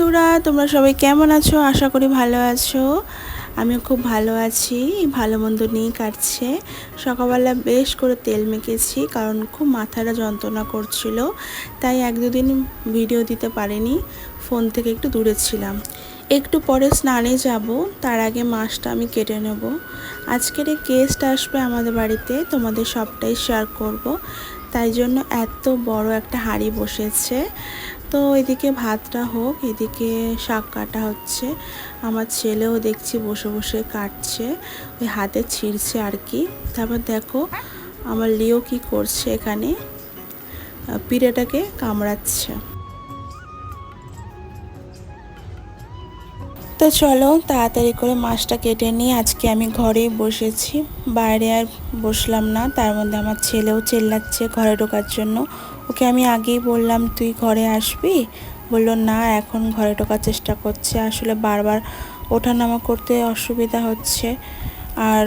বন্ধুরা, তোমরা সবাই কেমন আছো? আশা করি ভালো আছো। আমিও খুব ভালো আছি। ভালো মন্দ নিয়েই কাটছে। সকালবেলা বেশ করে তেল মেখেছি, কারণ খুব মাথাটা যন্ত্রণা করছিল, তাই এক দুদিন ভিডিও দিতে পারিনি। ফোন থেকে একটু দূরে ছিলাম। একটু পরে স্নানে যাব, তার আগে মাছটা আমি কেটে নেব। আজকের গেস্ট আসবে আমাদের বাড়িতে, তোমাদের সবটাই শেয়ার করব। তাই জন্য এত বড় একটা হাঁড়ি বসেছে। তো এদিকে ভাতটা হোক, এদিকে শাক কাটা হচ্ছে। আমার ছেলেও দেখছি বসে বসে কাটছে, ওই হাতে ছিঁড়ছে আর কি। তারপর দেখো আমার লিও কি করছে, এখানে পিঁড়েটাকে কামড়াচ্ছে। তো চলো তাড়াতাড়ি করে মাছটা কেটে নিয়ে আজকে আমি ঘরেই বসেছি, বাইরে আর বসলাম না। তার মধ্যে আমার ছেলেও চেল্লাচ্ছে ঘরে ঢোকার জন্য। ওকে আমি আগেই বললাম তুই ঘরে আসবি, বললো না, এখন ঘরে ঢোকার চেষ্টা করছে। আসলে বারবার ওঠানামা করতে অসুবিধা হচ্ছে, আর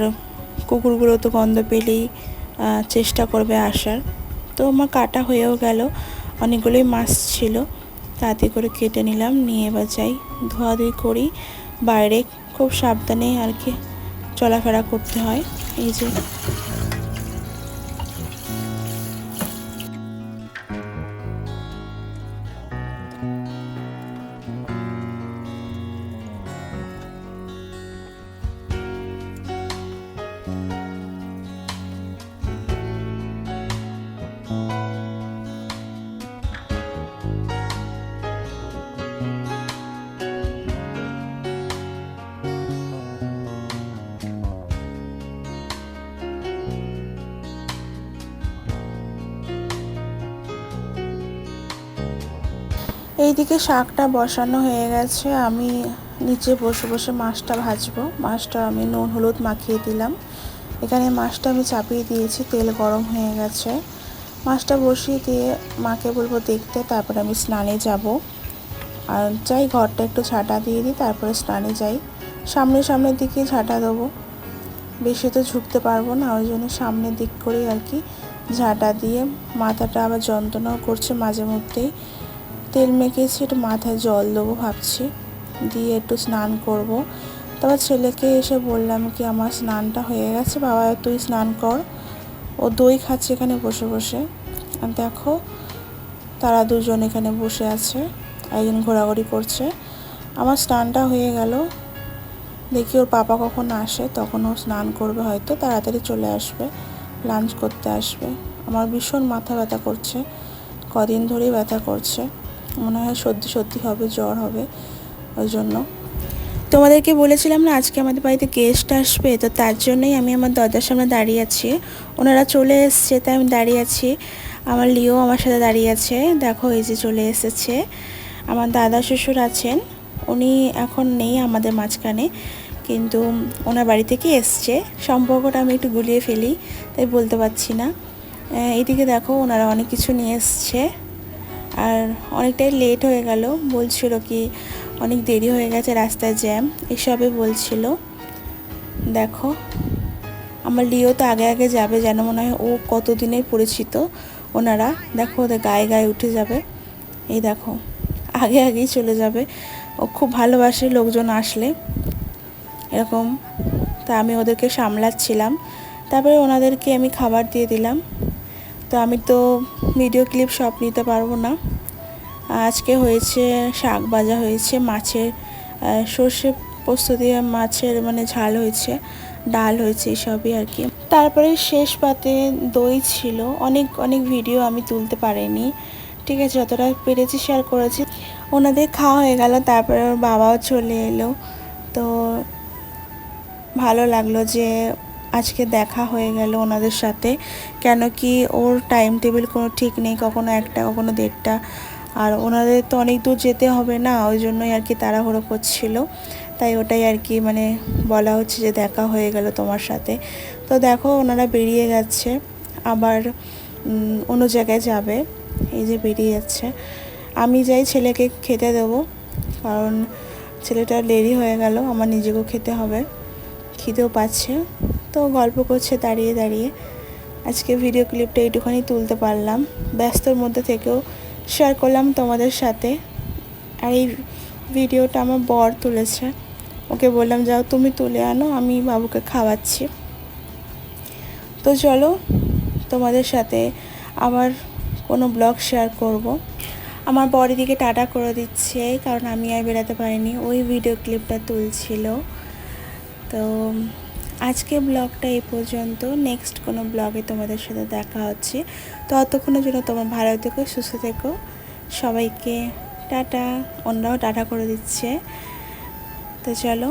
কুকুরগুলো তো গন্ধ পেলেই চেষ্টা করবে আসার। তো আমার কাটা হয়েও গেল, অনেকগুলোই মাছ ছিল। তাড়াতাড়ি করে কেটে নিলাম, নিয়ে এবার যাই ধোয়াধুয়ি করি। বাইরে খুব সাবধানে আর কি চলাফেরা করতে হয়। এই যে এইদিকে শাকটা বসানো হয়ে গেছে, আমি নিচে বসে বসে মাছটা ভাজবো। মাছটা আমি নুন হলুদ মাখিয়ে দিলাম। এখানে মাছটা আমি চাপিয়ে দিয়েছি, তেল গরম হয়ে গেছে। মাছটা বসিয়ে দিয়ে মাকে বলবো দেখতে, তারপরে আমি স্নানে যাব। আর যাই ঘরটা একটু ঝাঁটা দিয়ে দিই, তারপরে স্নানে যাই। সামনের দিকে ঝাঁটা দেবো, বেশি তো ঝুঁকতে পারবো না, ওই জন্য সামনের দিক করেই আর কি ঝাঁটা দিয়ে। মাথাটা আবার যন্ত্রণাও করছে মাঝে মধ্যেই। তেল মেখেছি, একটু মাথায় জল দেবো ভাবছি, দিয়ে একটু স্নান করব। তারপর ছেলেকে এসে বললাম কি আমার স্নানটা হয়ে গেছে, বাবা তুই স্নান কর। ও দই খাচ্ছে এখানে বসে বসে। আর দেখো তারা দুজন এখানে বসে আছে, একজন ঘোরাঘুরি করছে। আমার স্নানটা হয়ে গেল, দেখি ওর পাপা কখন আসে, তখন ও স্নান করবে, হয়তো তাড়াতাড়ি চলে আসবে, লাঞ্চ করতে আসবে। আমার ভীষণ মাথা ব্যথা করছে, কদিন ধরেই ব্যথা করছে, মনে হয় সত্যি হবে, জ্বর হবে। ওই জন্য তোমাদেরকে বলেছিলাম না আজকে আমাদের বাড়িতে গেস্ট আসবে, তো তার জন্যই আমি আমার দরজার সামনে দাঁড়িয়ে আছি। ওনারা চলে এসছে, তাই আমি দাঁড়িয়ে আছি। আমার লিও আমার সাথে দাঁড়িয়ে আছে, দেখো এই যে চলে এসেছে। আমার দাদা শ্বশুর আছেন, উনি এখন নেই আমাদের মাঝখানে, কিন্তু ওনার বাড়ি থেকে এসছে। সম্পর্কটা আমি একটু গুলিয়ে ফেলি, তাই বলতে পারছি না। এইদিকে দেখো ওনারা অনেক কিছু নিয়ে এসছে, আর অনেকটাই লেট হয়ে গেল, বলছিল কি অনেক দেরি হয়ে গেছে, রাস্তায় জ্যাম এসবে বলছিল। দেখো আমার লিও তো আগে আগে যাবে, যেন মনে হয় ও কতদিনের পরিচিত ওনারা। দেখো ওদের গায়ে গায়ে উঠে যাবে, এই দেখো আগে আগেই চলে যাবে। ও খুব ভালোবাসে লোকজন আসলে এরকম। তা আমি ওদেরকে সামলাচ্ছিলাম, তারপরে ওনাদেরকে আমি খাবার দিয়ে দিলাম। তো আমি তো ভিডিও ক্লিপ সব নিতে পারবো না। আজকে হয়েছে শাক ভাজা হয়েছে, মাছের সর্ষে পোস্ত দিয়ে মাছের মানে ঝাল হয়েছে, ডাল হয়েছে, এসবই আর কি। তারপরে শেষ পাতে দই ছিল। অনেক অনেক ভিডিও আমি তুলতে পারিনি, ঠিক আছে, যতটা পেরেছি শেয়ার করেছি। ওনাদের খাওয়া হয়ে গেল, তারপরে ওর বাবাও চলে এলো। তো ভালো লাগলো যে আজকে দেখা হয়ে গেল ওনাদের সাথে, কেন কি ওর টাইম টেবিল কোনো ঠিক নেই, কখনো একটা কখনো দেড়টা, আর ওনাদের তো অনেক দূর যেতে হবে না, ওই জন্যই আর কি তাড়াহুড়ো করছিল। তাই ওটাই আর কি মানে বলা হচ্ছে যে দেখা হয়ে গেল তোমার সাথে। তো দেখো ওনারা বেরিয়ে গেছে, আবার অন্য জায়গায় যাবে, এই যে বেরিয়ে যাচ্ছে। আমি যাই ছেলেকে খেতে দেবো, কারণ ছেলেটা দেরি হয়ে গেল, আমার নিজেকেও খেতে হবে, খিদেও পাচ্ছে। তো গল্প করছে দাঁড়িয়ে দাঁড়িয়ে। আজকে ভিডিও ক্লিপটা এইটুখানি তুলতে পারলাম, ব্যস্তর মধ্যে থেকেও শেয়ার করলাম তোমাদের সাথে। আর এই ভিডিওটা আমার বর তুলেছে, ওকে বললাম যাও তুমি তুলে আনো, আমি বাবুকে খাওয়াচ্ছি। তো চলো তোমাদের সাথে আবার কোনো ব্লগ শেয়ার করব। আমার বর এদিকে টাটা করে দিচ্ছে, কারণ আমি আর বেরাতে পারিনি, ওই ভিডিও ক্লিপটা তুলছিল। তো আজকে ব্লগটা এই পর্যন্ত, নেক্সট কোনো ব্লগে তোমাদের সাথে দেখা হচ্ছে। তো ততক্ষণের জন্য তোমার ভালো থেকো, সুস্থ থেকো, সবাইকে টাটা। অন্যরাও টাটা করে দিচ্ছে। তো চলো।